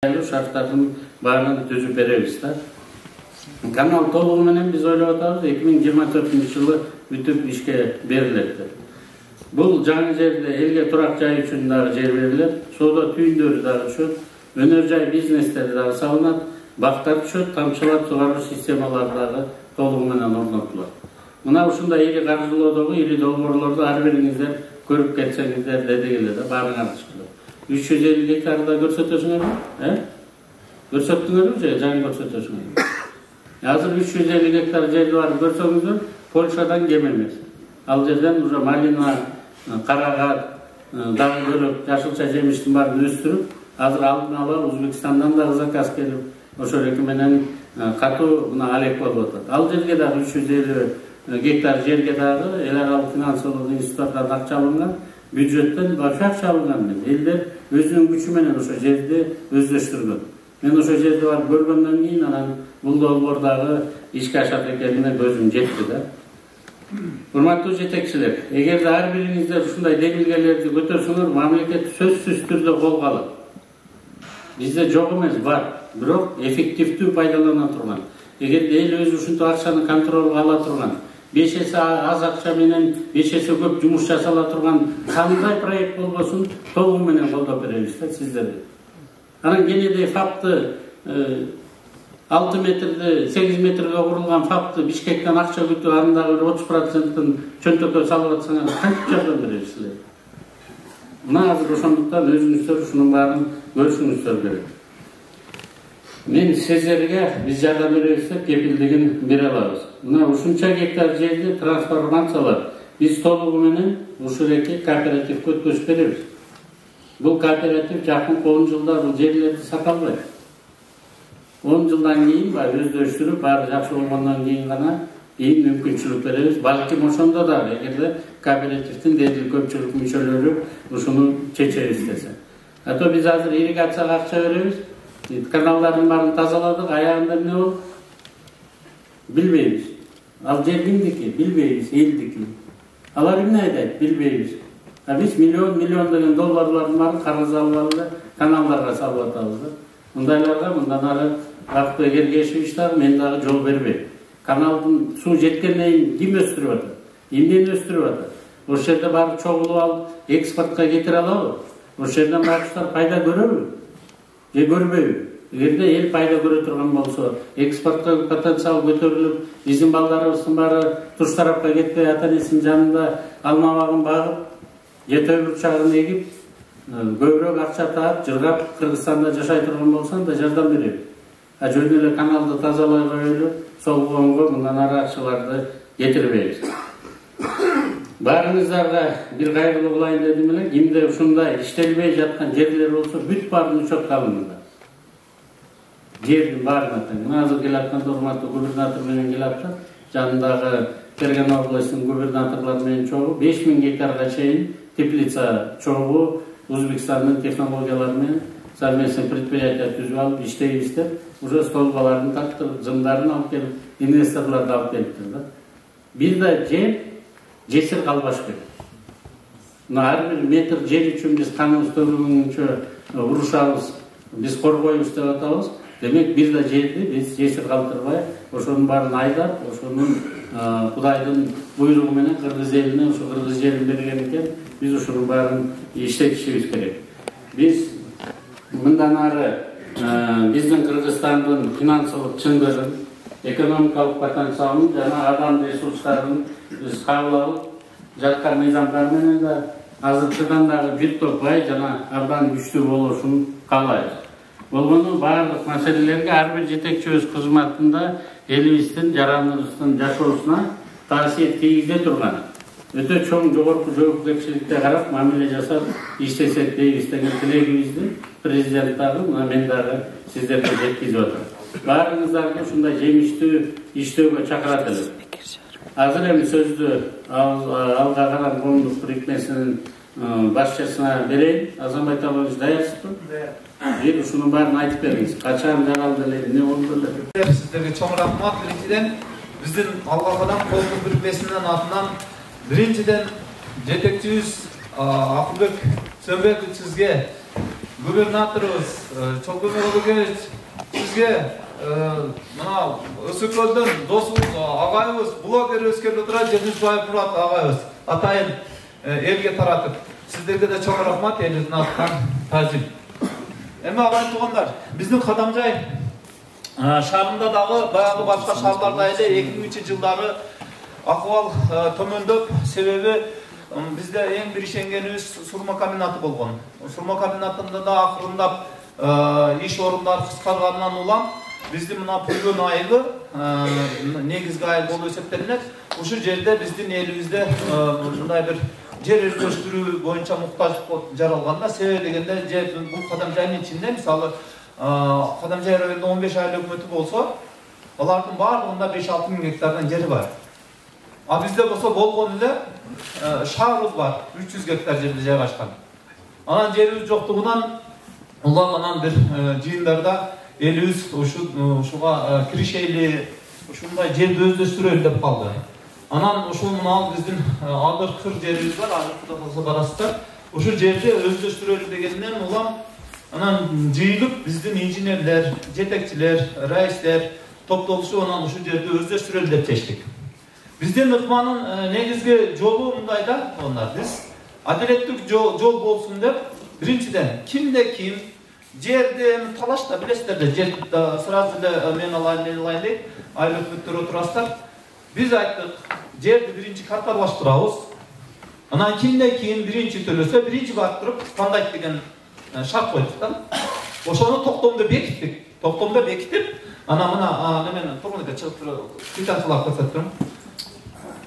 Şartların barını düzüp berебиz da. Kanal толугу менен биз ойлоп атабыз 2024-жылы бүтүп ишке берилет. Бул жаңы жерде элге турак жай үчүн дагы жер берилет, соода түйүндөрү дагы түшөт, өнөр жай бизнестер дагы салынат, бактар түшөт, тамчылап сугаруу системалары дагы толугу менен орнотулат. Мына ушундай ири каржылоодогу ири долбоорлорду ар бириңиздер көрүп кетсеңиздер дедигиле да баарыңар чыкты. 350 гектарда көрсөтөсүңөрбү? Көрсөттүңөрбү же жаңы көрсөтөсүңөр? Азыр 350 гектар жерди барып көрсөңүздөр, Польшадан кем эмес. Ал жерден уже малина, карагат, дагы бөлөк жашылча жемиштин баарын өстүрүп, азыр алдын ала Өзбекстандан дагы заказ келип, ошол эки менен катуу мына алек болуп атат. Ал жерге дагы 350 гектар жерге дагы эл аралык финансылык институттардан акча алынган, бюджеттен башка акча алынган. Элдер өзүнүн күчү менен ошо жерди өздөштүргөн. Мен ошо жерди барып көргөндөн кийин анан бул долбоор дагы ишке ашат экенине көзүм жетти да. Урматтуу жетекчилер, эгерде ар бириңиздер ушундай демилгелерди көтөрсөңөр, мамлекет сөзсүз түрдө колго алат. Бизде жок эмес, бар, бирок эффективдүү пайдалана турган. Эгерде эл өзү ушундай акчаны контролго ала турган, 5 эсе аз акча менен 5 эсе көп жумуш жасала турган кандай проект болбосун толугу менен колдоп беребиз да сиздерге. Анан кенеде фапты 6 метрди 8 метрге курулган фапты Бишкектен акча күтүп, арындагы 30%-тын чөнтөккө салып атсаңар кантип жардам бересиздер? Мына азыр ошондуктан өзүңүздөр ушунун баарын көрүшүңүздөр керек. Мен сиздерге биз жардам беребиз деп кепилдигин бере алабыз. Мына ушунча гектар жерди трансформациялап, биз толугу менен ушул эки кооперативге өткөзүп беребиз. Бул кооператив жакынкы 10 жылда бул жерлерди сата албайт. 10 жылдан кийин өздөштүрүп, баары жакшы болгондон кийин гана мүмкүнчүлүк беребиз. Балким ошондо дагы эгерде кооперативдин дээрлик көпчүлүк мүчөлөрү ушуну чечебиз десе. Ато биз азыр ирригацияга акча беребиз. Каналдардын баарын тазаладык, аягында эмне болуп? Билбейбиз. Ал жер кимдики? Билбейбиз, элдики. Алар эмне айтат? Билбейбиз. Биз миллион деген долларлардын баарын карыз алып алып каналдарга салып атабыз да. Мындайларга мындан ары Акып Эгергешевич дагы мен дагы жол бербейм. Каналдын суу жеткенден кийин ким өстүрүп атат? Эмнени өстүрүп атат? Ошол жерде барып чогулуп алып экспортко кетире алабы? Ошол жерден башкалар пайда көрөбү? Же көрбөйбү? Эгерде эл пайда көрө турган болсо, экспортко потенциал көтөрүлүп, биздин балдарыбыздын баары туш тарапка кетпей ата-энесинин жанында алма багын багып, жетө бурчагын эгип, көбүрөөк акча таап, жыргап Кыргызстанда жашай турган болсоң да жардам беребиз. Жөн эле каналды тазалай коелу, сол коомго мындан ары акчаларды кетирбейбиз. Баарыңыздарга бир кайрылуу кылайын дедим эле, кимде ушундай иштелбей жаткан жерлер болсо, бүт баарын учетко алыңыздар. Жердин баарына тең. Мына азыр келатканда урматтуу губернатор менен келаптыр. Жанындагы Берген областынын губернаторлору менен чогуу 5000 гектарга чейин теплица чогуу Өзбекстандын технологиялары менен совместный предприятие түзүп алып иштейбиз деп, уже столбаларын тактып, зымдарын алып келип, инвесторлорду алып келиптир да. Бир да жесир калбаш керек. Мына ар бир метр жер үчүн биз каныбыз төгүлгөнчө урушабыз, биз коргойбуз деп атабыз. Демек бир да жерди биз жесир калтырбай, ошонун баарын айдап, ошонун Кудайдын буйругу менен Кыргыз элине ошо Кыргыз жерин берген экен, биз ошонун баарын иштетишибиз керек. Биз мындан ары биздин Кыргызстандын финансылык чындыгын, экономикалык потенциалын жана адам ресурстарын биз кабыл алып, жаткан мыйзамдар менен да азыркыдан дагы бир топ бай жана абдан күчтүү болушун каалайбыз. Болгону баардык маселелерге ар бир жетекчибиз кызматында элибиздин, жараныбыздын жашоосуна таасир тийгизе турган өтө чоң жогорку жоопкерчиликте карап мамиле жасап иштесек дейбиз деген тилегибизди президент дагы, мына мен дагы сиздерге жеткизип атам. Баарыңыздарды ушундай жемиштүү иштөөгө чакырат элем. Азыр эми сөздү Алга Карам коомдук бирикмесинин башчысына берейин. Азанбай Талович, даярсызбы? Бир ушунун баарын айтып бериңиз. Качан жаралды эле, эмне болду эле? Сиздерге чоң рахмат. Биринчиден биздин Алга Карам коомдук бирикмесинин атынан биринчиден жетекчибиз Акылбек Сөнбековичибизге Gubernatorubuz Çolkumur Ulugeç sizge mına Ösüköl'dün dosumuz, ağayımız, bloger Özkerli oturan Cemilbayev Murat ağayımız atayın elge taratıp sizlerge de çok rahmat elinizin atkan tazim. Ama ağay tuğanlar, bizden Kadamjay şarında dağı bayağı başka şarlarda ile 2003 yılları ahval tömöndöp sebebi bizde en bir işengenimiz surma kombinatı bolğon. Surma kombinatında da akırındap iş orunlar kıskargandan ulan bizde mına pulgun ayılı negizgi ayıl bolu esepteniler. Uşu jerde bizdin elimizde bunday bir jer özleştiriүү boyunca muhtaçlık jaralganda sebep degende bu Kadamjay'ın içinde misalı Kadamjay rayonunda 15 aylık hükümeti bolsa alardın bardığında 5-6 bin hektardan jeri var. Bizde bolsa bolğon ile şahruz var 300 hektar jerde jaygaşkan. Anan jerimiz joktuğundan ulanlanan bir jıyındarda elimiz şuga kirişeyli uşunday жерди özдөштүрөлү деп kaldı. Anan uşul mınal bizdin adır kır jerimiz var, adır kuda kalsa barasızlar. Uşul жерди özдөштүрөлү degenden ulan anan jıyılıp bizdin injinerler, jetekçiler, raisler toploluşu onan uşul жерди özдөштүрөлү деп çeştik. Bizdin ыкманын негизги жolu мындайда onlar biz adalettик жol bolsun деп birinciden kimde kim jerde talaşta bilesizler de jer sırası ile men alayın deyip aylık hükümetler oturasızlar. Biz ayttık жерди birinci kartlarlaştırabız. Anan kimde kim birinci төлösө birinci arttırıp kandayt degen şart koyduk. Oşonu toktomda bekittik. Toktomda bekitip ana mına nemen turmunda çıkıp kvitansiyalar ko'rsatdım.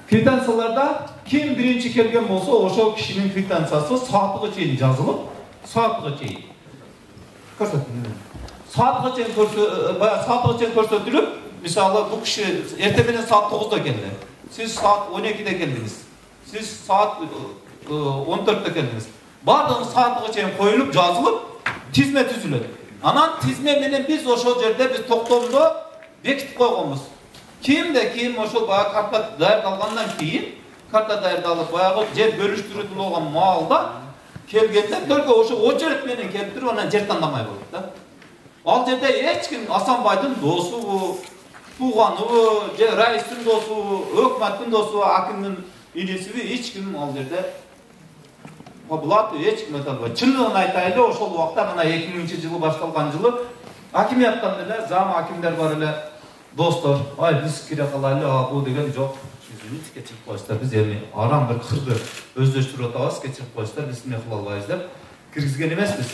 Kvitansiyalarda kim birinci kelgen bolsa oşo kişinin kvitansiyası saatlığa çeyin жазылып, saatlığa çeyin. Saatlığa çeyin ko'rsatılıp, misалы bu kişi ertemeden saat 9'da geldi. Siz saat 12'de geldiniz. Siz saat 14'te geldiniz. Bardığın saatlığa çeyin koyulup, жазылып, tizme tüzülür. Anan tizme menen biz oşo jerde biz toktomda bekitip koygonbuz. Kimde kim oşul bayağı karta dayırdalgandan keyin karta dayırdalıp bayağı jer bölüştürüldü olan maalda kelgende только o jeret menen kelip turup anан жер тандамай болот da. Al jerde hiç kim Асанбайдын досу bu, tuğanı bu, raistin dostu bu, hökümetin dostu, akimdin inisi bu, hiç kim al jerde bulat hiç kim ötölböy. Çınlığını aytaylı oşul wagtda mına 2000-yılı baştalgan yılı hakimiyattan ele, zam hakimler var ele dostlar, ay biz kire kalaylı bu degen jok. Bizimiz geçirip koyuşlar, biz yani aram bir kırdı özdeştiriyor atabız, geçirip koyuşlar, biz ne kılalıyız dep kirgizgen emesmiz.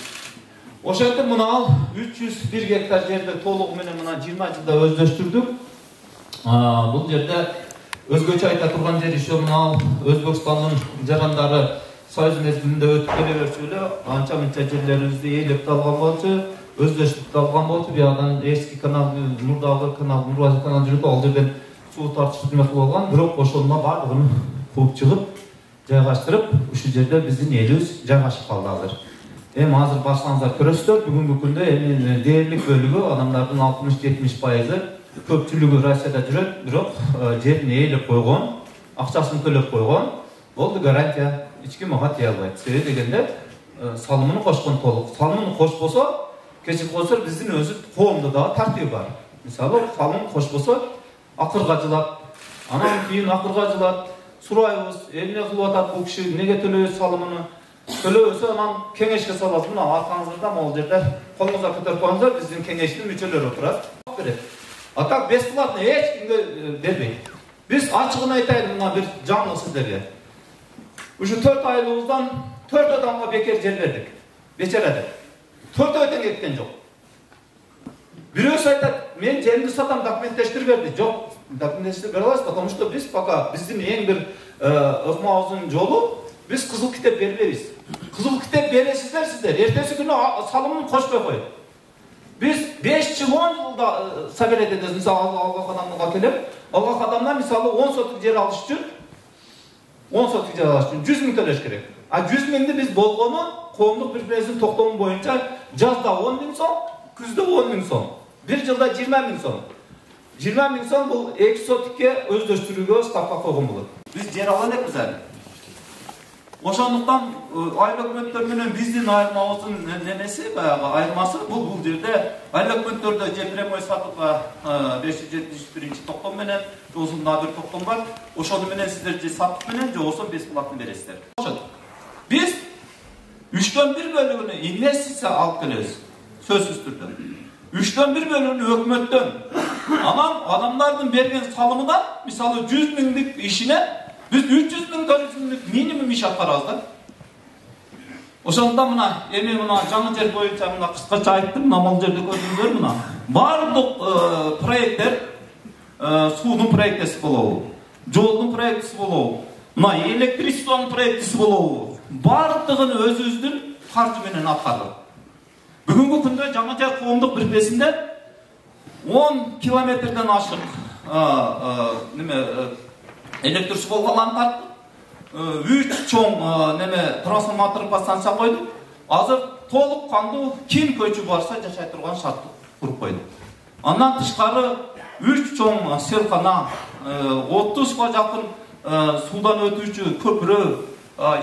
Oşayda mına al 301 hektar jerde toluğu menen mına 20 yılda özdeştirdik. Bu jerde özgöçe ayta turgan jer işe mına al Özbekistan'ın jarandары Soyuz mezgilinde ötüp geleberçöyle ança mınça jerlerimizde eğilip dalgan bolçu. Özdeşlik dalgan boldu bir adam eski kanal Nurdağlı kanal Nurvazı kanal жүрüp al жерден суу тартышып болгон бирок ошонуна бардыгын кууп чыгып жайгаштырып ушул жерде биздин элибиз жайгашып калды азыр. Эми азыр барсаңыздар көрөсүздөр бүгүнкү күндө эми дээрлик бөлүгү адамдардын 60-70% көпчүлүгү Россияда жүрөт, бирок жерин ээлеп койгон, акчасын төлөп койгон. Болду гарантия, эч ким ага тие албайт. Себеби дегенде салымын кошкон толук. Салымын кошпосо keçip koysa bizden özü koğumda da tartıyor var. Mesela salım koşbosa akırga cılat. Anam keyin akırga cılat. Surayımız, eline kılıvatat bu kişi nege tölöğü salımını. Tölöğüse aman kengeşke salasın. Buna arkanızda mı ol derler. Kolunuza kötür koyunca bizim kengeşli müçöler oturar. Atak 5 kılatını hiç kimde vermeyin. Biz açığını aytaydık buna bir canlı sizlerge. Şu 4 aylığımızdan 4 adamla bekar jer verdik. Beçeredi. 4 öten ketken jok. Birөөsü aytat, men jerimdi satam dokumentleştirip berdi. Jok, dokumentleştirip bere alayız, потому что biz пока bizdin en bir ыкмабыздын жолу biz kızıl kitap berбейбиz. Kızıl kitap beresizler sizler. Ertesi günü salımını koşmay koyun. Biz 5 yıl 10 yılda sabelet ederiz. Misal Allah adamına kelip, Allah adamdan misalı 10 sotuk yer alış üçün 10 sotuk yer alış üçün 100 min töleş gerek. 100 mindi biz bolgonu koğumluk bir prezin toklumu boyunca жазda 10 bin son, küzde 10 bin son. Bir yılda 20 bin son. 20 bin son bu eksotik'e özdeştürüge stavka koğum bulur. Biz yer alan hep güzel. Ошондуктан айыл өкмөттөр менен биздин айырмабыздын немеси баягы айырмасы бул жерде айыл өкмөттөрдө же прямой сатууга 571-токтом менен же болбосо мына бир токтом бар. Ошону менен сиздер же сатып менен же болбосо бесплатно бересиздер. Биз 3/1 бөлүгүнү инвестиция алып келебиз. Сөзсүз түрдө. 3/1 бөлүгүнү өкмөттөн. Анан адамдардын берген салымынан, мисалы 100 миңдик ишине biz 300 bin turizmlik minimum iş atarız da. Ошондон мына эми мына жаңы жер боюнча мына кыскача айттым, мына мал жерде көрдүңүздөр мына. Бардык проекттер суунун проектиси болобу, жолдун проектиси болобу, мына электричествонун проектиси болобу, бардыгын өзүбүздүн каржы менен аткардык. Бүгүнкү күндө жаңы жер коомдук бирикмесинде 10 километрден ашык электр суу болгонларын тарттык. 3 чоң трансформатор станция койдук. Азыр толук кандуу ким көчү барса жашай турган шартты куруп койдук. Андан тышкары 3 чоң селкана, 30га жакын суудан өтүүчү көпүрө,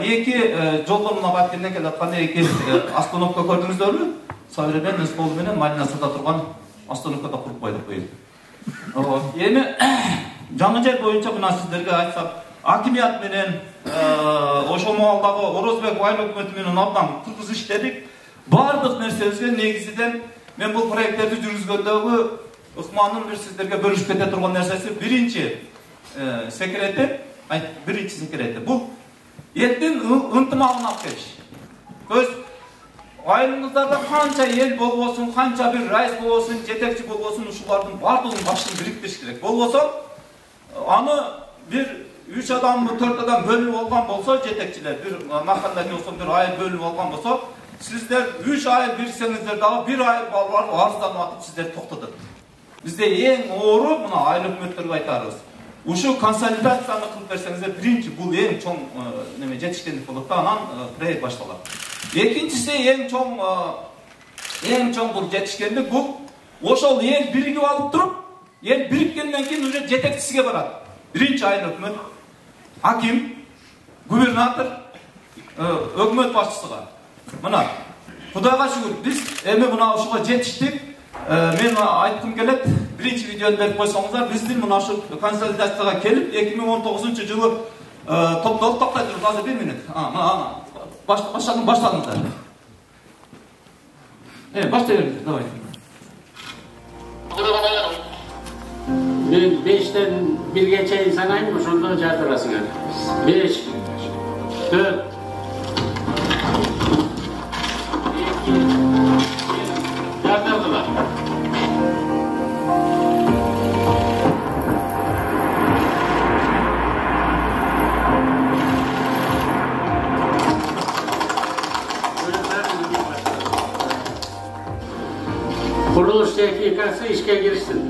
2 жолдон мына барып келген аткан 2 остановка көрдүңүздөрбү? Современный школа менен Малинасада турган остановкада куруп койдук быйыл. Эми жаңы жер боюнча мына сиздерге айтсак, акимият менен ошол маалдагы Орозбек айыл өкмөтү менен абдан тыгыз иштедик. Бардык нерсебизге негизинен мен бул проекттерди жүргүзгөндөгү ыкманын бир сиздерге бөлүшүп кете турган нерсеси биринчи секрети бул элдин ынтымагын алып келиш. Көз айылыңыздарда канча эл болбосун, канча бир райыс болбосун, жетекчи болбосун, ушулардын бардыгын башын бириктириш керек. Болбосо аны бир 3 адам, 4 адам бөлүнүп алган болсо, жетекчилер бир махаллада болсо бир айыл бөлүнүп алган болсо, сиздер 3 айыл бирсеңиздер дагы бир айыл барып арызданып атып сиздер токтотот. Бизде эң оору мына айыл өкмөттөргө айтарыбыз. Ушу консолидацияны кылып берсеңиздер, биринчи бул эң чоң жетишкендик болот да, анан проект башталат. Экинчиси эң чоң бул жетишкендик бул ошол эл биригип алып туруп, ел бириккенден кийин уже жетекчисиге барат. Биринчи айыл өкмөт, аким, губернатор, өкмөт башчысыга. Мына Кудайга шүгүр, биз эми мына ушуга жетиштик. Мен айткым келет, биринчи видеону берип койсоңуздар, биздин мына ушу консолидацияга келип 2019-жылы токтолуп токтой туруп, азыр 1 минут. Баштадыңыздар. Баштай бериңиз, давай. Ben 5'ten 1'e çeyin sanayım mı? Şundan çatırasın yani. 5, 4, 2, yardırdılar. Kuruluş tehlikası işe girsin.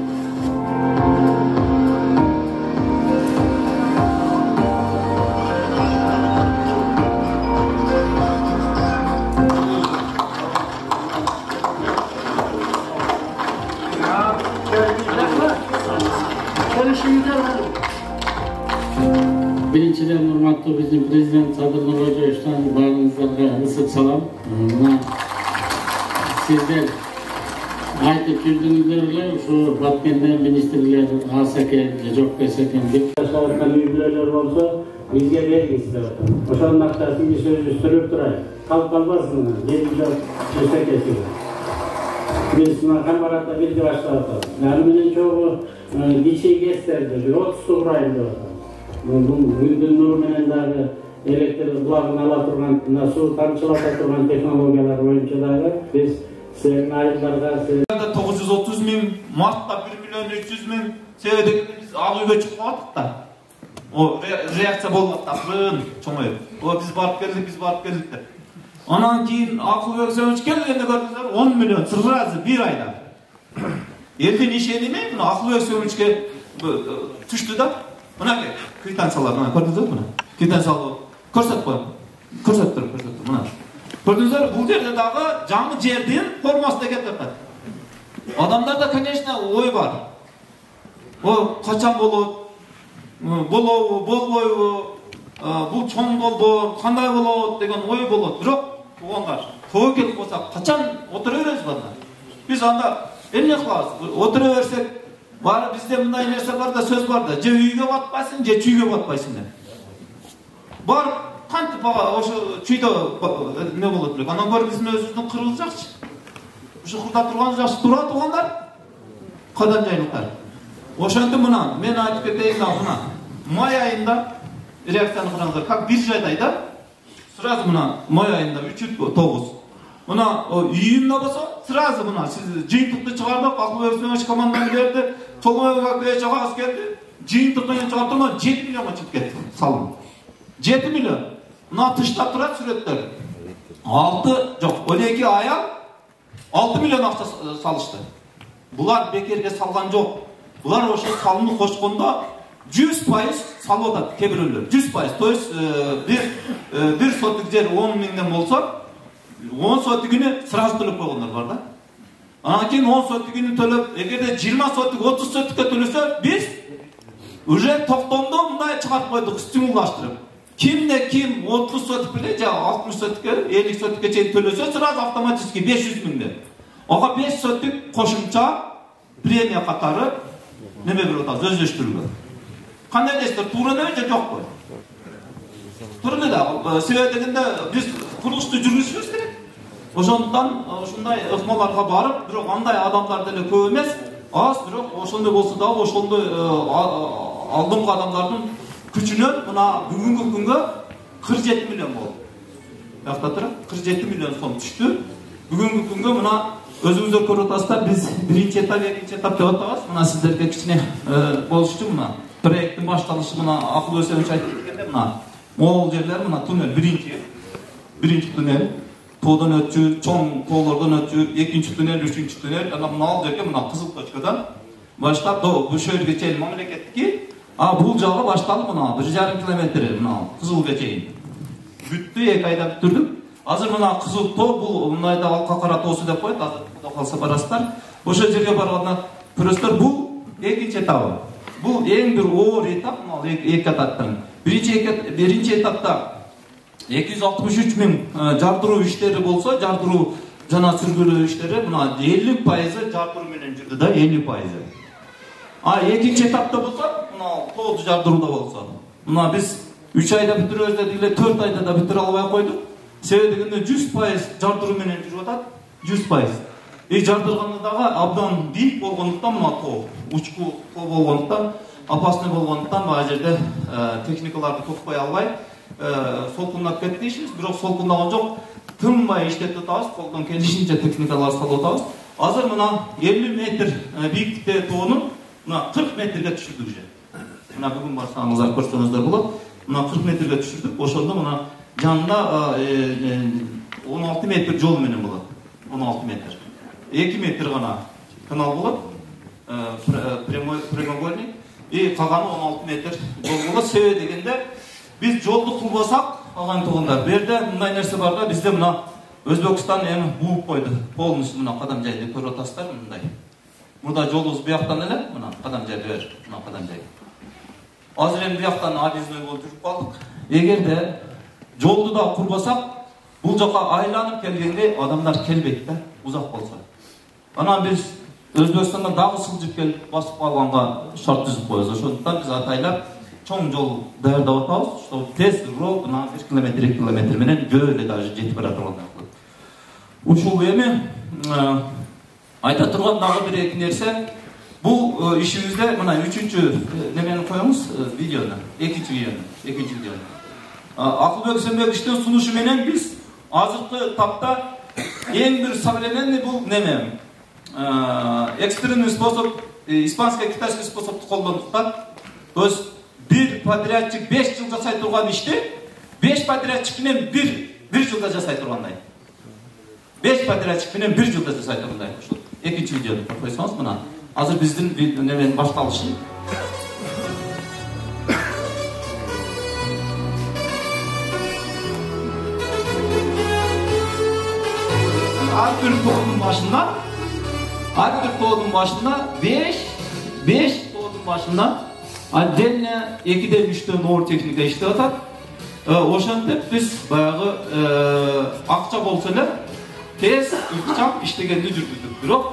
Birinciden hurmatlı bizim Prezident Sadır Nurhocaev'den bağınızlarga ısık salam. Sizler aytıp yürdüğünüzlerle şu Batken'de ministerler alsake, çok beseken dip taşlarından üyüler olsa bizge vergisiz. Oşanın aktarısını bir söz üstürüp durayım. Kalmazsın, yedince üstte kesiyor. Biz Kamparat'ta bilgi başlatalım. Yani benim çoğu bir şey gösterdi, bir 30 tuğrayım diyor. Gündün nuru menen dagı elektrik bulagını ala turgan, su tamçılata turgan teknologiyalar boyunca dagı biz senin ayıplarga 930 min, Mart'ta 1.300.000, sebedeki biz ağıyla çıkmadık da. O reaksiya bolmadı da, fırın, çoğmayıp. O biz barıp geldik de. Ondan keyin akıl öksönüş gelgende gördüler 10 milyon sırrazı bir ayda. Elden işe demey mi? Akıl öksönüşke düştü da. Buna ki, kvitansiyalar, gördünüz mü buna? Kvitansiyalar, korsat koyalım. Korsat durun, buna. Gördünüz mü? Bu yerde dağı canlı жердин forması da gelip yapar. Adamlarda, конечно, oy var. O kaçan bolot, bolboyu, бул чоң болбор, кандай болот деген ой болот. Бирок туугандар, көбү келип болсак качан отура беребиз банда? Биз анда эмне кылабыз? Отура берсек, баары бизде мындай нерсе бар да, сөз бар да, же үйгө батпайсың, же чүйгө батпайсың деп. Бар кантип бага ошо чүйдө не болот элек. Анан көрүп биздин өзүбүздүн кырыбыз жакчы. Ушу кырда турган жакшы тура туугандар. Кадам жайлыктар. Ошентип мына мен айтып кетейин да, мына май айында реакцияны караңыздар. Как бир жайда сразу мына май айында 3-9. Мына июнда болсо сразу мына сиз жыйынтыкты чыгардык, акыл өрсөңөч команданы берди, Чолмоева жагасы келди. Жыйынтыктан чыгарып турган 7 миллионго чыгып кетти салым. 7 миллион. Мына тыштап турат сүрөттөр. 6 жок, 12 аял 6 миллион акча салышты. Булар бекерге салган жок. Булар ошо салымды кошкондо 100% салып атат кээ-бирөөлөр. 100%. То есть бир сотук жер 10 миңден болсо, 10 сотугүнү сразу төлөп койгондар бар да. Анан кийин 10 сотугүнү төлөп, эгерде 20 сотук, 30 сотукка төлөсө, биз уже токтомдо мындай чыгарып койдук, стимулдаштырып. Кимде ким 30 сотук беле же 60 сотукка, 50 сотукка чейин төлөсө, сразу автоматически 500 миңден. Ага 5 сотук кошумча премия катары неме берип атабыз, өздөштүрүлгөн. Кандай дейсиздер, туура неме же жокпу? Туура эле да. Себеби дегенде биз курулушту жүргүзүшүбүз керек. Ошондуктан ушундай ыкмаларга барып, бирок андай адамдар деле көп эмес, аз, бирок ошондой болсо дагы ошондой алдыңкы адамдардын күчүнөн мына бүгүнкү күнгө 47 миллион болду. Бакта тура 47 миллион сом түштү. Бүгүнкү күнгө мына өзүңүздөр көрүп атасыздар, биз биринчи этап, экинчи этап деп атабыз. Мына сиздерге кичине болуш үчүн мына проекттин башталышы мына акыл өсөмүч айтып кеткенде мына могул жерлер мына туннель биринчи туннель тоодон өтчү, чоң тоолордон өтчү, экинчи туннель, үчүнчү туннель, анан мына ал жерге мына кызыл точкадан баштап до Бушөөлгө чейин мамлекеттики, бул жагы башталып мына 1,5 километр мына Кызылга чейин. Бүттү, 2 айда бүтүрдүк. Азыр мына кызыл тоо бул мындайда Алка Кара тоосу деп коет, азыр кудай калса барасыздар. Ошол жерге барганда көрөсүздөр, бул экинчи этабы. Бул эң бир оор этап, мына эки этаптан. Биринчи этапта 263 миң жардыруу иштери болсо, жардыруу жана сүргүлөө иштери мына 50% жардыруу менен жүрдү да, 50%. Экинчи этапта болсо, мына тооду жардырууда болсо, мына биз 3 айда бүтүрөбүз дедик эле, 4 айда да бүтүрө албай койдук. Себеби дегенде 100% жардыруу менен жүрүп атат, 100%. Жардырганда дагы абдан бийик болгондуктан мына тоо, учку тоо болгондуктан, опасный болгондуктан баа жерде техникаларды токпой албай, солкундап кетти дейсиз, бирок солкундаган жок. Тынбай иштеп атабыз, колдон келишинче техникалар салып атабыз. Азыр мына 50 метр бийиктикте тоонун мына 40 метрге түшүрдүк уже. Мына бүгүн барсаңыздар көрсөңүздөр болот. Мына 40 метрге түшүрдүк. Ошондо мына жанында 16 метр жол менен болот. 16 метр. 2 метр гана канал болот. Прямоугольник. Калганы 16 метр жол болот. Себеби дегенде биз жолду кылбасак, алган туугандар, берде мындай нерсе бар да, бизде мына Өзбекстан эми бууп койду. Полностью мына кадам жайды көрүп атасыздар мындай. Мурда жолубуз буяктан эле, мына кадам жайды бер, мына кадам жай. Азыр эми буяктан объездной болуп жүрүп калдык. Эгерде жолду да курбасак, бул жака айланып келгенде адамдар келбейт да, узак болсо. Анан биз Өзбекстандан дагы сылжып келип басып калганга шарт түзүп коебуз. Ошондуктан биз атайлап чоң жол даярдап атабыз, что тез ровно 1 километр, 2 километр менен жөө эле даже жетип бара тургандай кылып. Ушул эми айта турган дагы бир эки нерсе, бул ишибизде мына 3-чү немени коебуз, видеону, экинчи видеону. Акылбек Сембековичтин сунушу менен биз азыркы тапта эң бир современный бул неме, экстренный способ, испанский китайский способду колдондук да. То есть bir подрядчик 5 жыл жасай турган ишти 5 подрядчик менен 1 жылда жасай тургандай. 5 подрядчик менен 1 жылда жасай тургандай. Ошо экинчи видеону койсоңуз мына. Азыр биздин неменин башталышы. Ар бир тоодун башында 5 тоодун башында отдельно 2-3 оор техника иштеп атат. Ошентип биз баягы акча болсо эле тез ыкчам иштегенди жүргүздүк. Бирок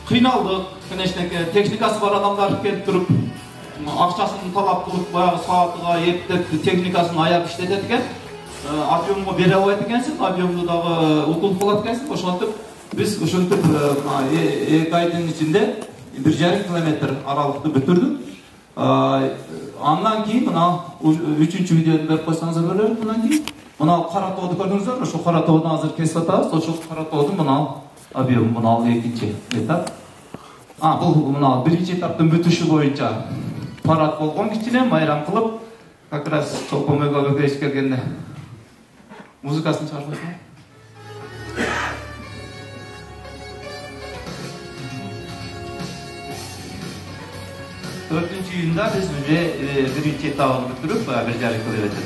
кыйналдык. Конечно, техникасы бар адамдар келип туруп, акчасын талап кылып, баягы саатыга эптеп техникасын аяп иштетет экен. Объемго бере албайт экенсиң, объемду дагы утулуп калат экенсиң. Ошентип биз ушинтип 2 айдын ичинде 1,5 километр аралыкты бүтүрдүк. Андан кийин мына 3-чү видеоду берип койсоңуздар болот. Мындан кийин мына кара тооду көрдүңүздөр, ошо кара тоодун азыр кесип атабыз. Ошо кара тоодун мына объем, мына 2-чи этап. Бул мына 1-чи этаптын бүтүшү боюнча парад болгон, кичине майрам кылып, как раз Чолпон Мегабекевич келгенде музыкасын чыгарып койсоң. 4-чү июнда биз уже 1-чи этабын бүтүрүп, 1,5 километр.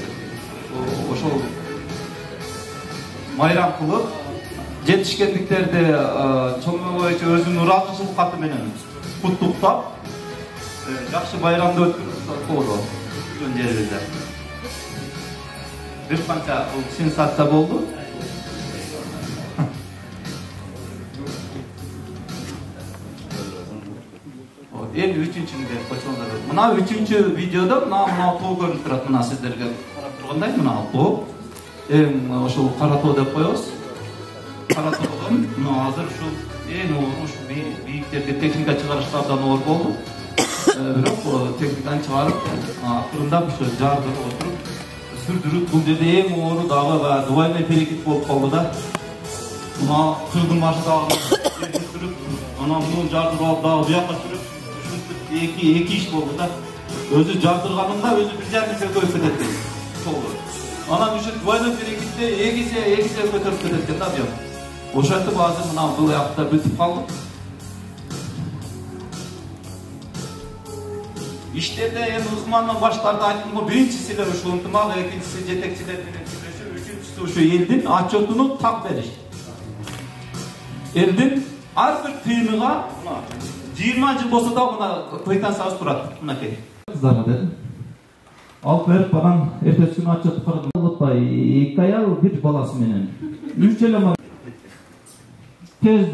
Ошол майрам кылып, жетишкендиктерди Чоңмегебич өзүнүн ыраазычылык каты менен куттуктап, жакшы байрамды өткөрүп болду бүтүн жерибизде. Бир канча сенсация болду. Эми 3-чүнү койсоңуздар. Мына 3-чү видеодо мына тоо көрүнүп турат. Мына сиздерге карап тургандай мына тоо. Ошол кара тоо деп коебуз. Кара тоодон мына азыр ушул эң оор ушу бийиктерге техника чыгарыштардан оор болду. Бирок техниканы чыгарып, акырындап ушу жардырып отуруп сүрдүрүп, бул жерде эң оору дагы двойной перекид болуп калды да. Мына кырдын башы дагы сүрүп, анан муну жардырып алып дагы буяка сүрүп, эки иш болду да. Өзү жардырганында өзү 1,5 көтөрүп кетет. Анан ушу двойной перекидде экисе көтөрүп кетет да объем. Ошентип азыр мына бул жакта бүтүп калдык. Иштерде эми ыкмандан баштарда айттым го, биринчиси эле ушу ынтымак, экинчиси жетекчилер менен сүйлөшүү, үчүнчүсү ушу элдин отчетуну так бериш. Элдин ар бир тыйыныга 20 жыл болсо да мына квитанциябыз турат. Мынакей. Кыздарга дедим. Алып берип барам, эртеси күнү отчет карадым. Алытпай 2 аял, 1 баласы менен. 3 эле тез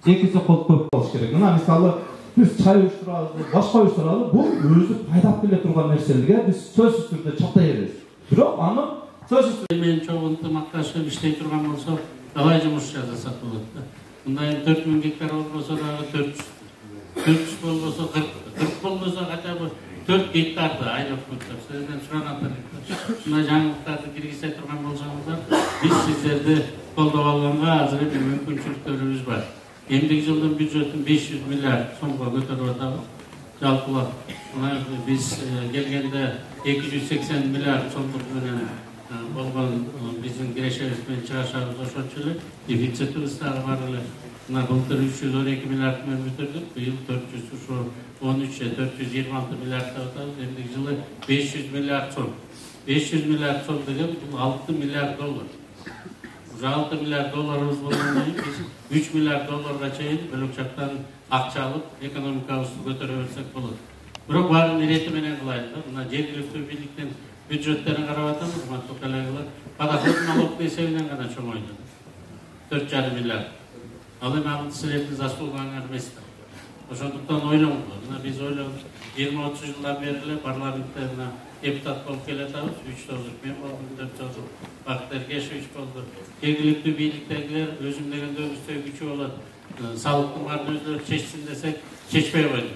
экисе кол көп болуш керек. Мына мисалы biz çay uyuşturabız, başka uyuşturabız. Bu özü paydap bile turgan nerselerge biz söz türde çatlayırız. Bирок аны söz türde men çok ынтымакташып иштей турган болсо, алай жумуш жасасак болот да. Мындай 4000 гектар болбосо дагы 400 болбосо 40 болбосо хотя бы 4 гектарды айлап көтөрүп, сиздерден суранат. Мына жаңылыктарды киргизе турган болсоңуздар, биз сиздерди колдоп алганга азыр эми мүмкүнчүлүктөрүбүз бар. Эмдик жылдын бюджетин 500 миллиард сомго көтөрүп атабыз. Жалпылап биз келгенде 280 миллиард сомдук менен болгон биздин кирешебиз менен чыгашабыз ошончо эле дефицитибиз дагы бар эле. Мына былтыр 312 миллиард менен бүтүрдүк, быйыл 400 ушу 13 426 миллиард деп атабыз. Эмдик жылы 500 миллиард сом. 500 миллиард сом деген бул 6 миллиард доллар. 6 миллиард долларыбыз болгондон кийин биз 3 миллиард долларга чейин бөлөк жактан акча алып экономикабызды көтөрө берсек болот. Бирок баарын ирети менен кылайлы да. Мына жергиликтүү бийликтин бюджеттерин карап атабыз, урматтуу коллегалар. Подоход налог эсебинен гана чоңойду. 4,5 миллиард. Ал эми аны силердин заслугаңар эмес да. Ошондуктан ойлоңуздар. Мына биз ойлонуп 20-30 жылдан бери эле парламентте мына депутат болуп келатабыз. 3 жыл мен болдум, 4 жыл Бакыт Эргешевич болду. Жергиликтүү бийликтегилер өзүм дегенде өбүстөй күчү болот. Салыктын баарын өздөрү чечсин десек, чечпей койду.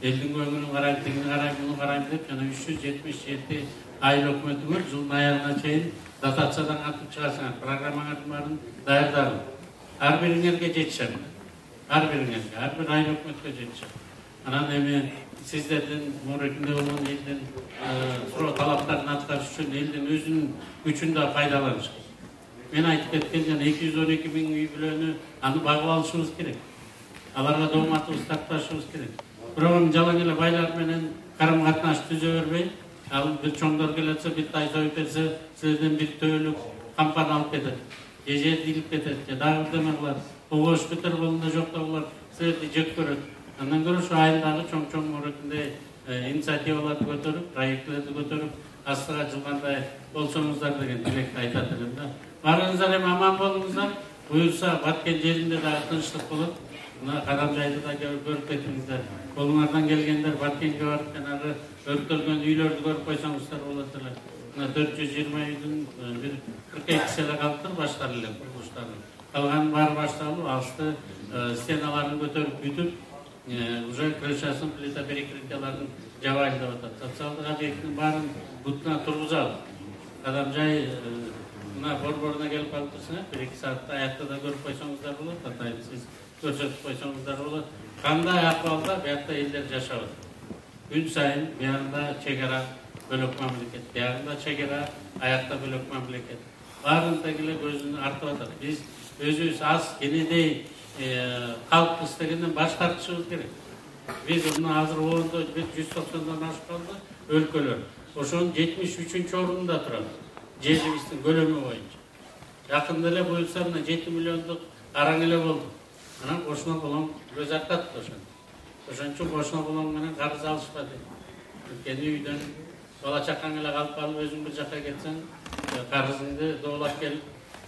Элдин көңүлүн карайм, тигини карайм, муну карайм деп жана 377 айыл өкмөтүңөр жылдын аягына чейин дотациядан кантип чыгасыңар, программаңардын баарын даярдагын. Ар бириңерге жетишем. Ар бириңерге, ар бир айыл өкмөткө жетишем. Анан эми сиздердин мурекинде болгон элдин суроо талаптарын аткарыш үчүн элдин өзүнүн күчүн да пайдаланыш. Мен айтып кеткен жана 212 миң үй бүлөнү аны багып алышыбыз керек. Аларга дооматыбызды тартпашыбыз керек. Бирок жалаң эле байлар менен карым катнаш түзө бербей, ал бир чоңдор келатса, бир тай союп берсе, силерден бир төөлүк кампаны алып кетет. Же жерди илип кетет, же дагы бирдеме кылат. Огош көтөр колунда жок да булар силерди жек көрөт. Андан көрө ушу айылдагы чоң-чоң мурекинде инициативаларды көтөрүп, проектлерди көтөрүп, астыга жылгандай болсоңуздар деген тилекти айтат элем да. Барыңыздар эми аман болуңуздар. Буюрса баткен жеринде дагы тынчтык болот. Мына Карамжайды да көрүп кетиңиздер. Колуңардан келгендер Баткенге барып жанагы өрттөлгөн үйлөрдү көрүп койсоңуздар болот эле. Мына 420 үйдүн бир 42 эле калыптыр баштар эле курулуштарын. Калган баары башталып, асты стеналарын көтөрүп бүтүп, уже крышасын, плита перекрытияларын жабайлы деп атат. Социалдык объекттин баарын бутуна тургузабыз. Адамжай мына борборуна келип калып турсуңар, 1-2 саатта аякта да көрүп койсоңуздар болот, атайын сиз көрсөтүп койсоңуздар болот. Кандай акыбалда биякта элдер жашап атат. Күн сайын биягында чегара бөлөк мамлекет, биягында чегара, аякта бөлөк мамлекет. Баарын тегиле көзүн артып атат. Биз өзүбүз аз кенедей калкыбыз дегенден баш тартышыбыз керек. Биз мына азыр оонда 190дан ашып калды өлкөлөр. Ошонун 73-чү орунда турабыз. Жерибиздин көлөмү боюнча. Жакында эле буюрса мына 7 миллиондук араң эле болду. Анан кошуна колоң көз артат ошон. Ошон үчүн кошуна колоң менен карыз алышпады. Өткөн үйдөн бала чакаң эле калып калып өзүң бир жакка кетсең, карызыңды доолап келип,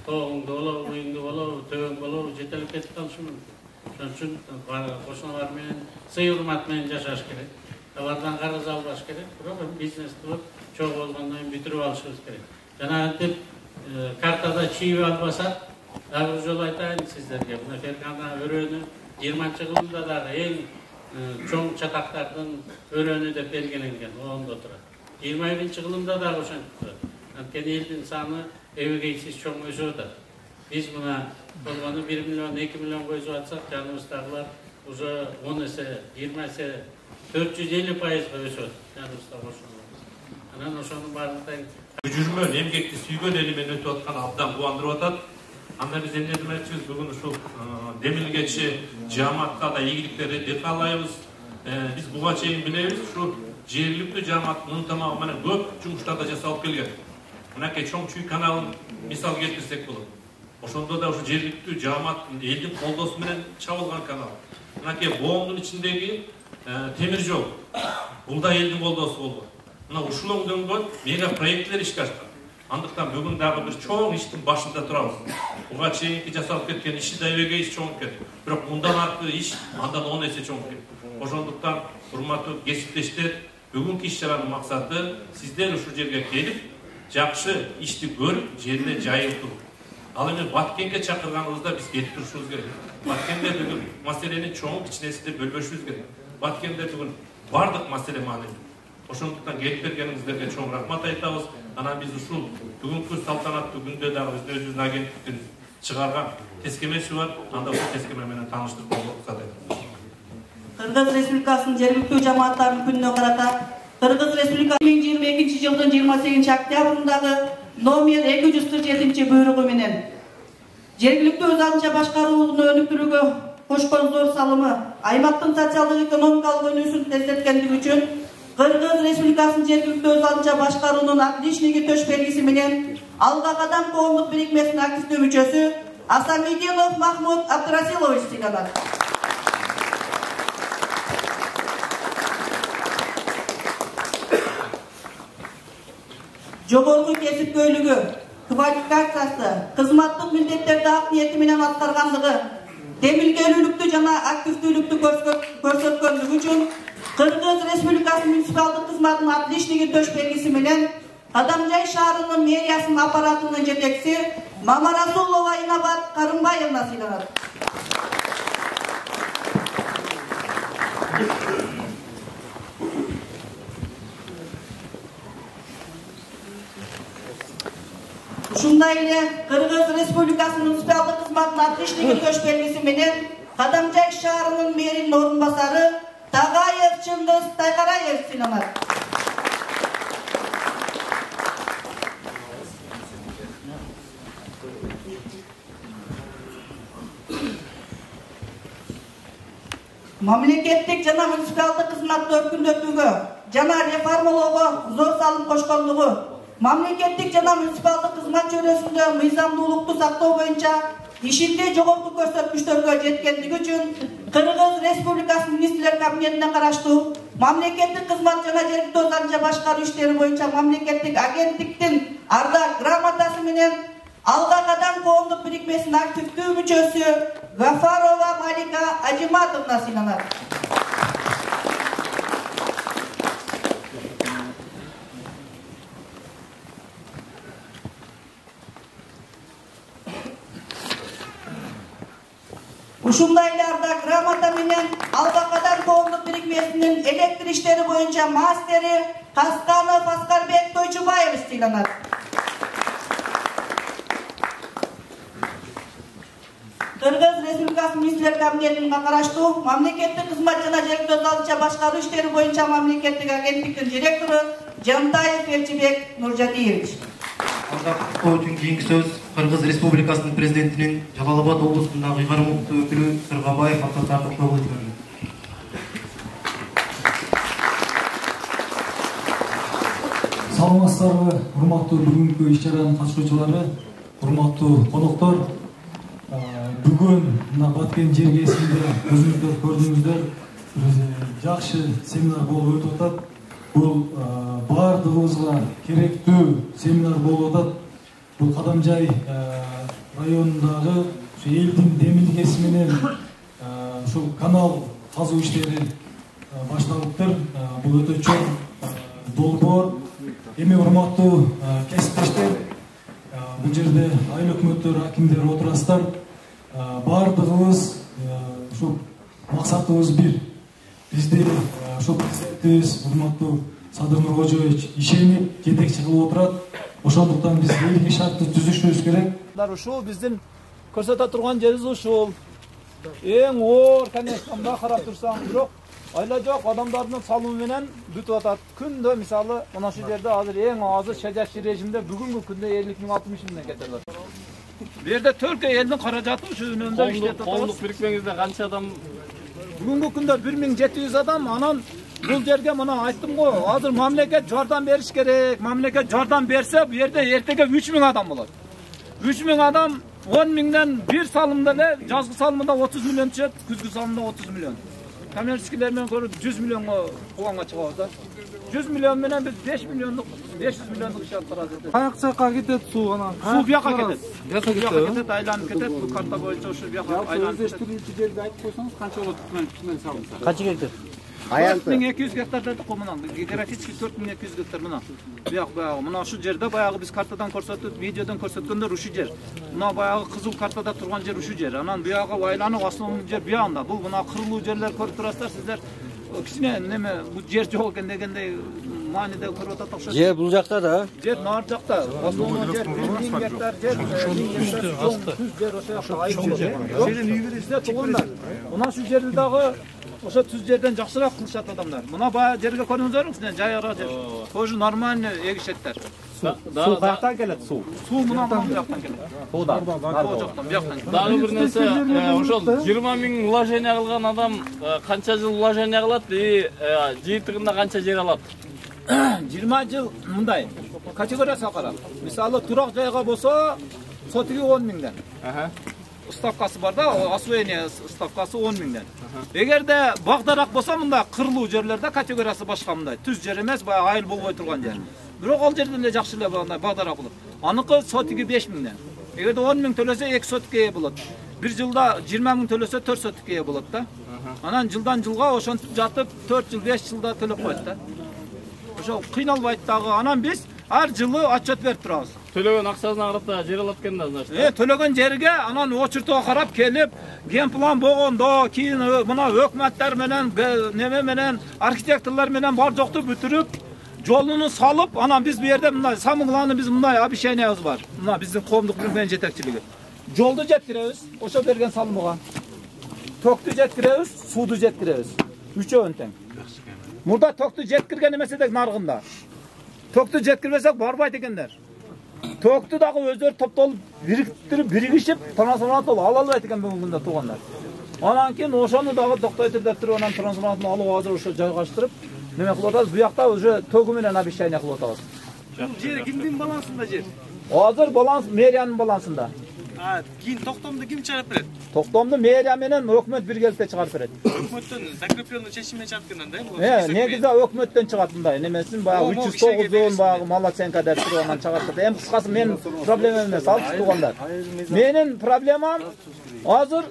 тоогуңду болобу, уюңду болобу, төбөң болобу жетелеп кетип калышы мүмкүн. Ошон үчүн кошуналар менен сый урмат менен жашаш керек. Алардан карыз албаш керек. Бирок бизнести чоң болгондон кийин бүтүрүп алышыбыз керек. Жана антип картада чийип албасак, дагы бир жолу айтайын сиздерге. Мына Фергана өрөөнү 20-жылында дагы эң чоң чатактардын өрөөнү деп белгиленген, оонда турат. 21-жылында дагы ошентип турат. Анткени элдин саны эбегейсиз чоң өсүп атат. Биз мына болгону 1 миллион, 2 миллион көзүп атсак, жаныбыздагылар уже 10 эсе, 20 эсе, 450% өсөт. Жаныбызда кошулуп. Анан ошонун баарын тең жүрмөн, эмгекти сүйгөн эли менен өтүп аткан абдан кубандырып атат. Анда биз эмне демекчибиз, бүгүн ушул демилгечи жамаатка да ийгиликтерди каалайбыз. Биз буга чейин билебиз, ушу жергиликтүү жамааттын ынтымагы менен көп жумуштарда жасалып келген. Мынакей чоң чүй каналын мисал келтирсек болот. Ошондо да ушу жергиликтүү жамааттын элдин колдоосу менен чабылган канал. Мынакей Бооңдун ичиндеги темир жол. Бул да элдин колдоосу болгон. Мына ушул өңдөнгөн мега проекттер ишке ашкан. Андыктан бүгүн дагы бир чоң иштин башында турабыз. Буга чейинки жасалып кеткен иши да эбегейиз чоң экен. Бирок мындан аркы иш андан 10 эсе чоң экен. Ошондуктан урматтуу кесиптештер, бүгүнкү иш-чаранын максаты сиздер ушул жерге келип, жакшы ишти көрүп, жерине жайылтуу. Ал эми Баткенге чакырганыбызда биз кетип турушубуз керек. Баткенде бүгүн маселени чоң кичинесинде бөлбөшүбүз керек. Баткенде бүгүн бардык маселе маанилүү. Ошондуктан келип бергениңиздерге чоң рахмат айтабыз. Анан биз ушул бүгүнкү салтанаттуу күндө дагы биздин өзүбүздүн агенттиктин чыгарган тескемеси бар. Анда ушул тескеме менен тааныштырууга уруксат этебиз. Кыргыз Республикасынын жергиликтүү жамааттарынын күнүнө карата Кыргыз Республикасы 2022-жылдын 28-октябрындагы номер 247 буйругу менен жергиликтүү өз алдынча башкарууну өнүктүрүүгө кошкон зор салымы аймактын социалдык экономикалык өнүүсүн тездеткендиги үчүн Кыргыз Республикасынын жергиликтүү өз алдынча башкаруунун отличники төш белгиси менен Алга кадам коомдук бирикмесинин активдүү мүчөсү Асамидинов Махмуд Абдырасилович сыйланат. Жогорку кесипкөйлүгү, квалификациясы, кызматтык милдеттерди ак ниети менен аткаргандыгы, демилгелүүлүктү жана активдүүлүктү көрсөткөндүгү үчүн Кыргыз Республикасынын муниципалдык кызматынын отличники төш белгиси менен Адамжай шаарынын мэриясынын аппаратынын жетекчиси Мамарасулова Инабат Карымбаевна сыйланат. Ушундай эле Кыргыз Республикасынын муниципалдык кызматынын отличники төш белгиси менен Адамжай шаарынын мэринин орун басары Тагаев Чыңгыз Тайкараев сыйланат. Мамлекеттик жана муниципалдык кызматты өркүндөтүүгө жана реформалоого зор салым кошкондугу, мамлекеттик жана муниципалдык кызмат чөйрөсүндө мыйзамдуулукту сактоо боюнча ишинде жогорку көрсөткүчтөргө жеткендиги үчүн Кыргыз Республикасынын министрлер кабинетине караштуу Mamleketlik kızmat jana жергиликтүү озанча башкаруу иштери боюнча мамлекеттик агенттиктин ардак грамотасы менен Алга кадам коомдук бирикмесинин активдүү мүчөсү Гафарова Малика Ажиматовна сыйланат. Ушундай эле ардак грамота менен Алга кадам коомдук бирикмесинин электр иштери боюнча мастери Касканов Аскарбек Тойчубаев сыйланат. Кыргыз Республикасы Министрлер Кабинетине караштуу мамлекеттик кызмат жана жергиликтүү озанча башкаруу иштери боюнча мамлекеттик агенттиктин директору Жантаев Элчибек Нуржадиевич. Алга үчүн кийинки сөз Кыргыз Республикасынын президентинин Жалал Абад облусундагы ыйгарым укуктуу өкүлү Сыргабаев Абдуллах Токтогуловго берилет. Саламатсыздарбы, урматтуу бүгүнкү иш-чаранын катышуучулары, урматтуу коноктор. Бүгүн мына Баткен жергесинде өзүңүздөр көрдүңүздөр, жакшы семинар болуп өтүп атат. Бул бардыгыбызга керектүү семинар болуп атат. Бул Кадамжай районундагы элдин демилгеси менен ушул канал казуу иштери башталыптыр. Бул өтө чоң долбоор. Эми урматтуу кесиптештер, бул жерде айыл өкмөттөр, акимдер отурасыздар. Бардыгыбыз ушул максатыбыз бир. Бизди ушул президентибиз урматтуу Садыр Нуркожоевич ишенип жетекчи кылып отурат. Ошондуктан биз элге шартты түзүшүбүз керек. Ушул биздин көрсөтө турган жерибиз ушул. Эң оор, конечно, мына карап турсаң, бирок айла жок адамдардын салымы менен бүтүп атат. Күндө мисалы мына ушул жерде азыр эң азы шажакчы режимде бүгүнкү күндө 50 миң 60 миңден кетет. Бу жерде Түркия элдин каражаты ушу үнөмдө иштеп атабыз. Коомдук бирикмеңизде канча адам? Бүгүнкү күндө 1700 адам, анан бул жерге мына айттым го, азыр мамлекет жардам бериш керек. Мамлекет жардам берсе, бу жерде эртеге 3000 адам болот. 3000 адам 10 миңден бир салымда эле, жазгы салымында 30 миллион түшөт, күзгү салымда 30 миллион. Коммерческийлер менен көрүп 100 миллионго планга чыгабыз да. 100 миллион менен биз 500 миллиондук иш аткарабыз. Каяк жака кетет суу анан? Суу бияка кетет. Бияка кетет, айланып кетет. Бул карта боюнча ушу бияка айланып кетет. Өздөштүрүүчү жерди айтып койсоңуз канча болот түмен салынса? Канча кетет? 4200 гектар дедик го мына. Географически 4200 гектар мына. Баягы мына ушул жерде баягы биз картадан көрсөтүп, видеодон көрсөткөндөр ушул жер. Мына баягы кызыл картада турган жер ушул жер. Анан баягы айланып основной жер буягында. Бул мына кырылуу жерлер көрүп турасыздар сиздер. Кичине неме бул жер жок экен дегендей мааниде көрүп атат окшойт. Жер бул жакта да? Жер нар жакта. Основной жер 1000 гектар жер. Жер ошо жакта айыл жер. Жерин үй бересиздер туугандар. Мына ушул жерде дагы ошо түз жерден жакшыраак кылышат адамдар. Мына баягы жерге көрүңүздөр, жайыра жер. Тоже нормально эгишеттер. Суу каяктан келет суу? Суу мына жактан келет. Туудан. Тоо жактан, бияктан. Дагы бир нерсе, ошол 20 миң вложение кылган адам канча жыл вложение кылат и жыйынтыгында канча жер алат? 20 жыл мындай категориясы карап. Мисалы турак жайга болсо сотиги 10 миңден. Ставкасы бар да, освоение ставкасы 10 миңден. Эгерде багдарак болсо мында кырылуу жерлерде категориясы башка мындай. Түз жер эмес, баягы айыл болбой турган жер. Бирок ал жерде эле жакшы эле багдарак болот. Аныкы сотиги 5 миңден. Эгерде 10 миң төлөсө 2 сотикке болот. Бир жылда 20 миң төлөсө 4 сотикке болот да. Анан жылдан жылга ошентип жатып 4 жыл 5 жылда төлөп коет да. Ошо кыйналбайт дагы. Анан биз ар жылы отчет берип турабыз. Төлөгөн акчасына карап да жер алат экен да, значит. Төлөгөн жерге анан очуртуга карап келип, генплан болгондо, кийин мына өкмөттөр менен, неме менен, архитекторлор менен бар жокту бүтүрүп, жолуну салып, анан биз бу жерде мына самыгланы биз мындай обещаниябыз бар. Мына биздин коомдук бирикменин жетекчилиги. Жолду жеткиребиз, ошо берген салымга. Төктү жеткиребиз, сууду жеткиребиз. Үчөөнү тең. Мурда төктү жеткирген эмес элек нарыгында. Төктү жеткирбесек барбайт экендер. Төктү дагы өздөрү топтолуп, бириктирип, биригишип, трансформатор ала албайт экен бүгүнкү күндө туугандар. Анан кийин ошону дагы токтойтур деп туруп, анан трансформаторду алып азыр ошо жайгаштырып, неме кылып атабыз. Бу жакта уже төгү менен обещание кылып атабыз. Жер кимдин балансында жер? Азыр баланс мэриянын балансында. Кийин токтомду ким чыгарып берет? Токтомду мэрия менен өкмөт биргеликте чыгарып берет. Өкмөттөн закрепленный чечим менен чыгарып келген да? Негизи өкмөттөн чыгат мындай немесин баягы 309 баягы малоценка деп туруп анан чыгарып. Эми кыскасы менин проблемам эмес, алчы туугандар. Менин проблемам азыр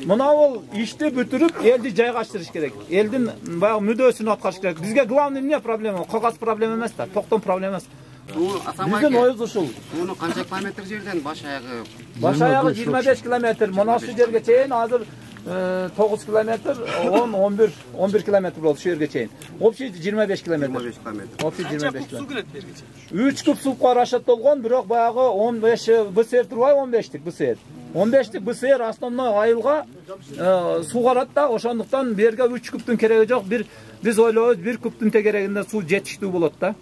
мынабул ишти бүтүрүп элди жайгаштырыш керек. Элдин баягы мүдөөсүн аткарыш керек. Бизге главный эмне проблема? Кагаз проблема эмес да, токтом проблема эмес. Биздин оюбуз ушул. Муну канча километр жерден баш аягы? Баш аягы 25 километр. Мына шу жерге чейин азыр 9 километр, 11 километр болду шу жерге чейин. Общий 25 километр. 25 километр. Общий 25 километр. Суу келет берге чейин. 3 куб сууга расчеттолгон, бирок баягы 15 БСР турбай 15тик БСР. 15тик БСР основной айылга суу карат да, ошондуктан берге 3 кубтун кереги жок. Биз ойлойбуз 1 кубтун тегерегинде суу жетиштүү болот да.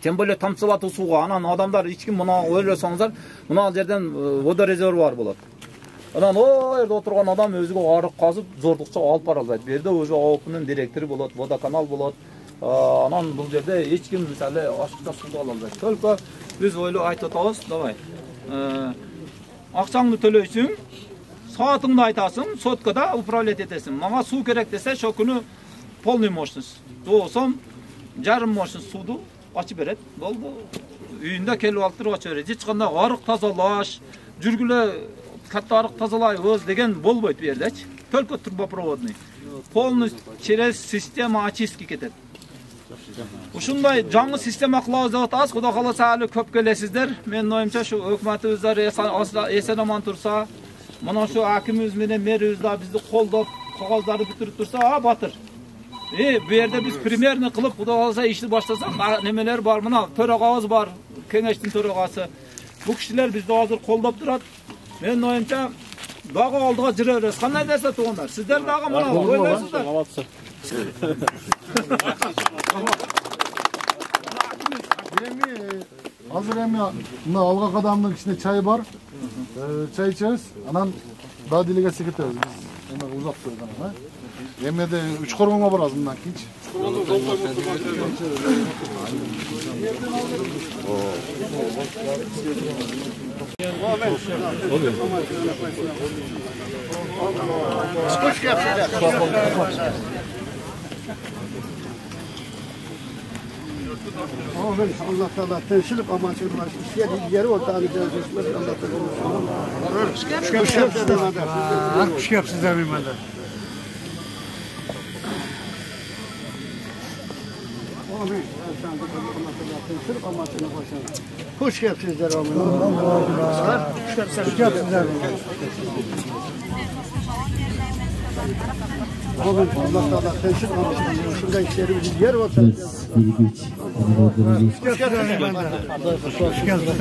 Тем более тамчылатуу сууга, анан адамдар эч ким мына ойлосоңуздар, мына жерден водорезервуар болот. Анан о жерде отурган адам өзүгө арык казып, зордукча алып бара албайт. Бу жерде өзү АОКнун директору болот, водоканал болот. Анан бул жерде эч ким мисалы ашыкча суу ала албайт. Только биз ойлоп айтып атабыз, давай. Акчаңды төлөйсүң, саатыңды айтасың, соткада управлять этесиң. Мага суу керек десе, ошол күнү полный мощность. Доосом жарым мощность сууду ачып берет. Болду. Үйүндө келип алып туруп ачып берет. Эч кандай арык тазалаш, жүргүлө катта арык тазалайбыз деген болбойт бу жердечи. Только трубопроводный. Полностью через система очистки кетет. Ушундай жаңы система кылабыз деп атабыз. Кудай кааласа али көп келесиздер. Менин оюмча ушу өкмөтүбүздөр эсен аман турса, мына ушу акимибиз менен мэрибиз да бизди колдоп, кагаздарды бүтүрүп турса, батыр. Бу жерде биз примерно кылып, кудай кааласа ишти баштасак, немелер бар, мына төрагабыз бар, кеңештин төрагасы. Бу кишилер бизди азыр колдоп турат. Менин оюмча дагы алдыга жүрө беребиз. Кандай нерсе туугандар? Сиздер дагы мына ойлойсуздар. Азыр эми мына алга кадамдын ичинде чай бар. Чай ичебиз, анан дагы делегация кетебиз. Эми узап турган, Эмеде 3 кормонго барабыз мындан кийинчи. Allah Teala tinçlik amaçlı var. Yeri ortağını geleceğiz. Allah Teala. Hoş geldiniz evimde. Hoş geldiniz evimde. Hoş geldiniz evimde. Allah Teala tinçlik amaçlı şurada işlerimiz yer ortağını. Hoş geldiniz.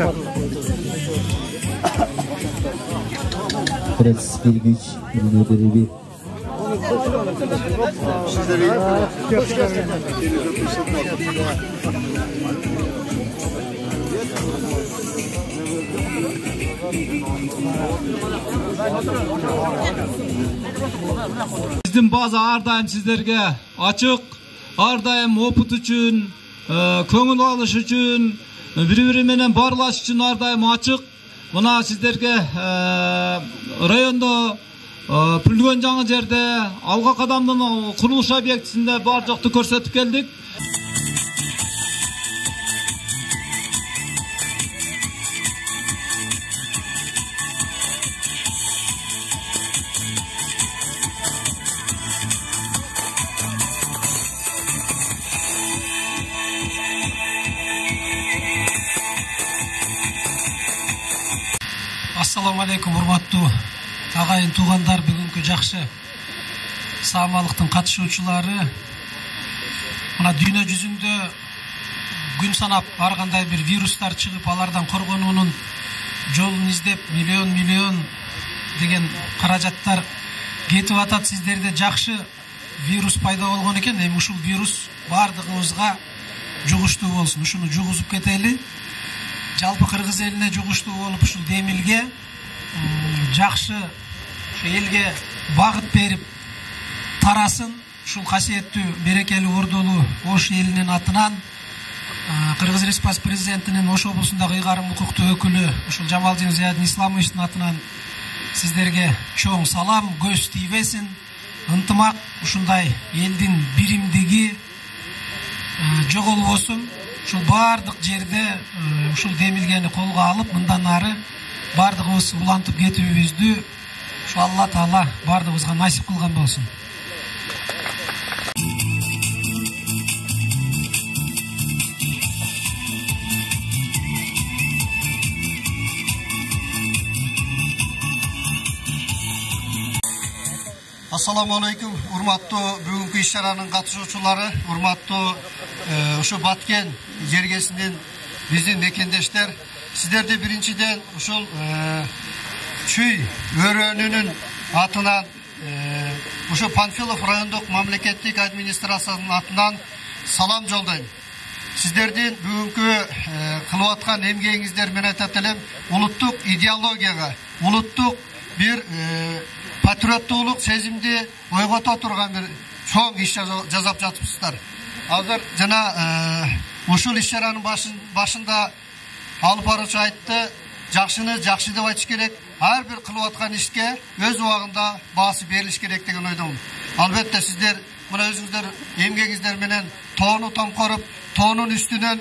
Press bir güç, ürünleri bir. Bizdin baza har daim sizlerge açık, har daim oput üçün, köngül alış üçün, biri menen barlaş üçün har daim açık. Mına sizlerge rayonda Pülgön жаңы жерде алга кадамдын курулуш объектисинде бар жокту көрсөтүп келдик. Ассаламу алейкум, урматтуу агайын туугандар, бүгүнкү жакшы саамалыктын катышуучулары. Мына дүйнө жүзүндө күн санап ар кандай бир вирустар чыгып, алардан коргонуунун жолун издеп миллион деген каражаттар кетип атат. Сиздерде жакшы вирус пайда болгон экен. Эми ушул вирус бардыгыбызга жугуштуу болсун. Ушуну жугузуп кетели. Жалпы Кыргыз элине жугуштуу болуп, ушул демилге жакшы элге багыт берип тарасын. Ушул касиеттүү берекелүү ордолуу Ош элинин атынан Кыргыз Республикасы президентинин Ош облусундагы ыйгарым укуктуу өкүлү ушул Жамалдин Зиядин Исламовичтин атынан сиздерге чоң салам, көз тийбесин, ынтымак ушундай элдин биримдиги жоголбосун. Ушул бардык жерде ушул демилгени колго алып, мындан ары бардыгыбыз улантып кетүүбүздү ушу Алла Таала бардыгыбызга насип кылган болсун. Assalamu alaikum, урматтуу бүгүнкү иш-чаранын катышуучулары, урматтуу ушу Баткен жергесинен биздин мекендештер. Сиздерди биринчиден ушул Чүй өрөөнүнүн атынан ушу Панфилов райондук мамлекеттик администрациянын атынан салам жолдойм. Сиздердин бүгүнкү кылып аткан эмгегиңиздер менен айтат элем, улуттук идеологияга, улуттук бир патриоттуулук сезимди ойгото турган бир чоң иш жасап жатыпсыздар. Азыр жана ушул иш-чаранын башында алып баруучу айтты, жакшыны жакшы деп айтыш керек, ар бир кылып аткан ишке өз убагында баасы берилиш керек деген ойдомун. Албетте сиздер мына өзүңүздөр эмгегиңиздер менен тоону томкоруп, тоонун үстүнөн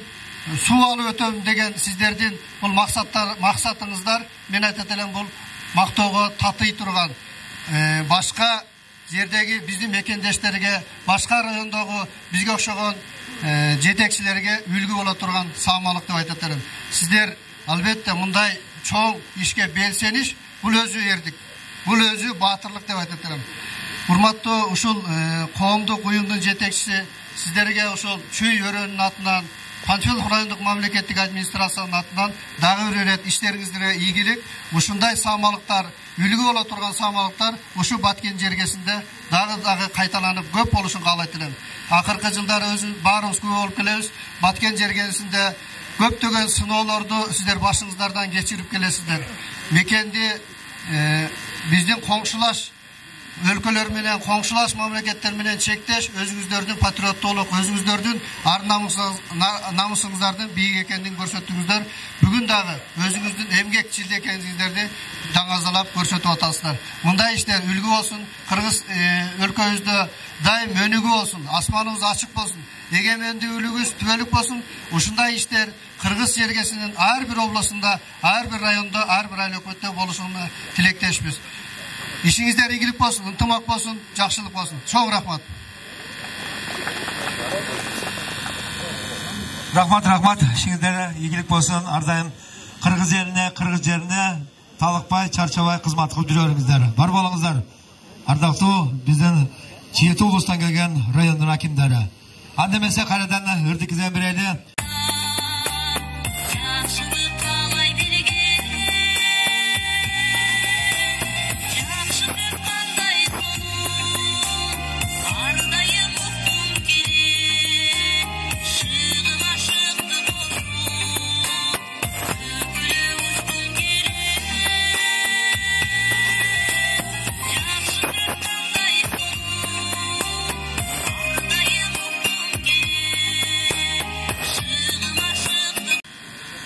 суу алып өтөм деген сиздердин бул максатыңыздар, мен айтат элем, бул мактоого татый турган. Башка жердеги биздин мекендештерге, башка райондогу бизге окшогон жетекчилерге үлгү боло турган саамалык деп айтат элем. Сиздер албетте мындай чоң ишке белсениş, бул өзү эрдик, бул өзү баатырлык деп айтат элем. Урматтуу ушул коомдук уюмдун жетекчиси, сиздерге ушул Чүй өрөөнүнүн атынан, Панфилов райондук мамлекеттик администрациянын атынан дагы бир ирет иштериңизге ийгилик. Ушундай саамалыктар, үлгү боло турган саамалыктар ушу Баткен жергесинде дагы кайталанып көп болушун каалайт элем. Акыркы жылдары өзүбүз баарыбыз күбө болуп келебиз. Баткен жергесинде көптөгөн сыноолорду сиздер башыңыздардан кечирип келесиздер. Мекенди биздин коңшулаш өлкөлөр менен, коңшулаш мамлекеттер менен чектеш, өзүңүздөрдүн патриоттуулук, өзүңүздөрдүн ар намысыңыздардын бийик экендигин көрсөттүңүздөр. Бүгүн дагы өзүңүздүн эмгекчил экениңиздерди даңазалап көрсөтүп атасыздар. Мындай иштер үлгү болсун, кыргыз өлкөбүздө дайым өнүгүү болсун, асманыбыз ачык болсун, эгемендүүлүгүбүз түбөлүк болсун. Ушундай иштер кыргыз жергесинин ар бир областында, ар бир районда, ар бир айлөкөттө болушуна тилектешпиз. İşinizler ilgilik bolsun, ынтымак болсун, жакшылык болсун. Чоң рахмат. Рахмат. İşinizlere ilgilik болсун. Ардайым кыргыз жерине талыкпай, чарчабай кызмат кылып жүрөңүздөр. Бар болуңуздар. Ардактуу биздин Жети облустан келген райондун акимдери. Анда эмесе кайрадан ырдыкизен берели.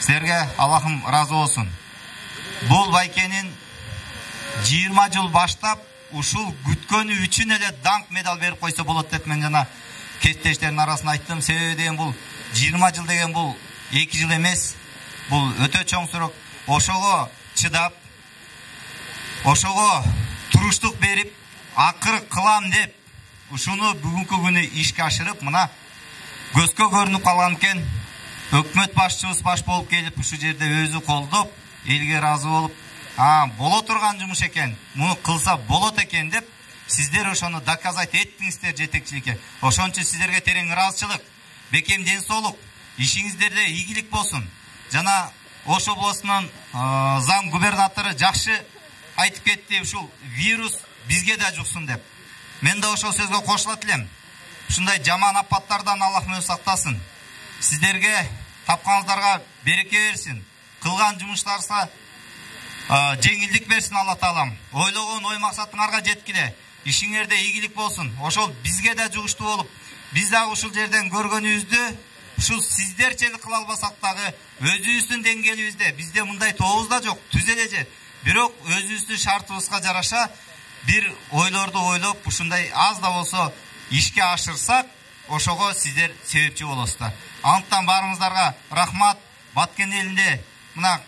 Sizlerge Allah'ım razı olsun. Bul Bayken'in 20 жыл баштап ушул күткөнү үчүн эле данк медал берип койсо болот деп мен жана кесиптештердин арасында айттым. Себеби деген бул 20 жыл деген бул 2 жыл эмес. Бул өтө чоң сурок. Ошого чыдап, ошого туруштук берип, акыры кылам деп ушуну бүгүнкү күнү ишке ашырып, мына көзгө көрүнүп калган экен. Өкмөт башчыбыз баш болуп келип, ушу жерде өзү колдоп, элге разы болуп, боло турган жумуш экен, муну кылса болот экен деп, сиздер ошону доказать эттиңиздер жетекчиликке. Ошон үчүн сиздерге терең ыраазычылык, бекем ден соолук, ишиңиздерде ийгилик болсун. Жана Ош облусунун зам губернатору жакшы айтып кетти, ушул вирус бизге да жуксун деп. Мен да ошол сөзгө кошулат элем. Ушундай жаман апаттардан Аллах өзү сактасын. Сиздерге тапканыңыздарга береке берсин. Кылган жумуштарыңызга жеңилдик берсин Алла Таалам. Ойлогон ой максатыңарга жеткиле. Ишиңерде ийгилик болсун. Ошол бизге да жугуштуу болуп, биз дагы ушул жерден көргөнүбүздү ушул сиздерчелик кыла албасак дагы өзүбүздүн деңгээлибизде бизде мындай тобуз да жок, түз эле же. Бирок өзүбүздүн шартыбызга жараша бир ойлорду ойлоп ушундай аз да болсо ишке ашырсак, ошого сиздер себепчи болосуздар. Андыктан баарыңыздарга рахмат. Баткен элинде мына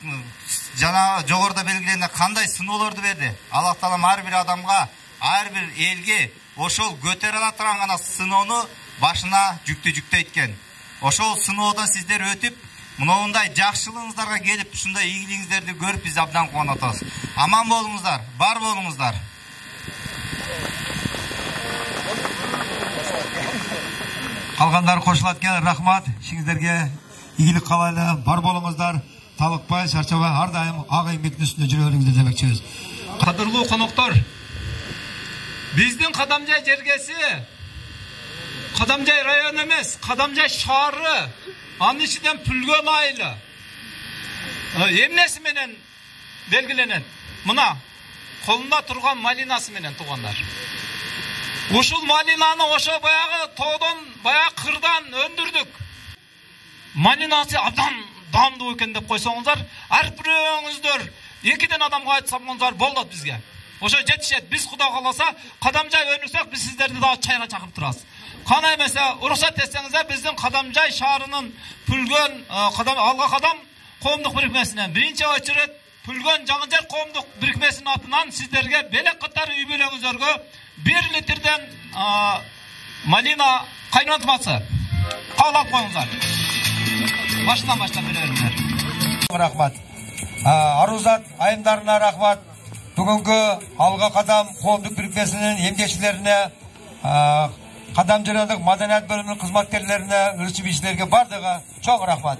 жана жогоруда белгиленген кандай сыноолорду берди. Аллах Таалам ар бир адамга, ар бир элге ошол көтөрө ала турган гана сыноону башына жүктөйт экен. Ошол сыноодон сиздер өтүп, мындай жакшылыгыңыздарга келип, ушундай ийгилигиңиздерди көрүп биз абдан кубанып атабыз. Аман болуңуздар, бар болуңуздар. Калгандары кошулат экен, рахмат. Сиңиздерге ийгилик каалайлы, бар болуңуздар. Талыкпай, чарчабай, ар дайым ак эмгектин үстүндө жүрө бериңиздер демекчибиз. Кадырлуу коноктор, биздин Кадамжай жергеси Кадамжай району эмес, Кадамжай шаары, анын ичинен Пүлгөн айылы. Эмнеси менен белгиленет? Мына колунда турган малинасы менен туугандар. Ушул малинаны ошо баягы тоодон, баягы кырдан өндүрдүк. Малинасы абдан дамдуу экен деп койсоңуздар, ар бирөөңүздөр экиден адамга айтсаңыздар болот бизге. Ошо жетишет. Биз Кудай кааласа Кадамжай өнүрсөк, биз сиздерди дагы чайга чакырып турабыз. Кана эмесе, уруксат этсеңиздер, биздин Кадамжай шаарынын Пүлгөн Алга Кадам коомдук бирикмесинен биринчи очерет Пүлгөн Жаңы Жер коомдук бирикмесинин атынан сиздерге белек катары үй бүлөңүздөргө 1 литрден малина кайнатмасы каалап коюңуздар. Башынан баштап бериңиздер. Рахмат. Арузат айымдарына рахмат. Бүгүнкү Алга Кадам коомдук бирикмесинин эмгекчилерине, Кадам жөнөдүк маданият бөлүмүнүн кызматкерлерине, ырчы биштерге бардыгы чоң рахмат.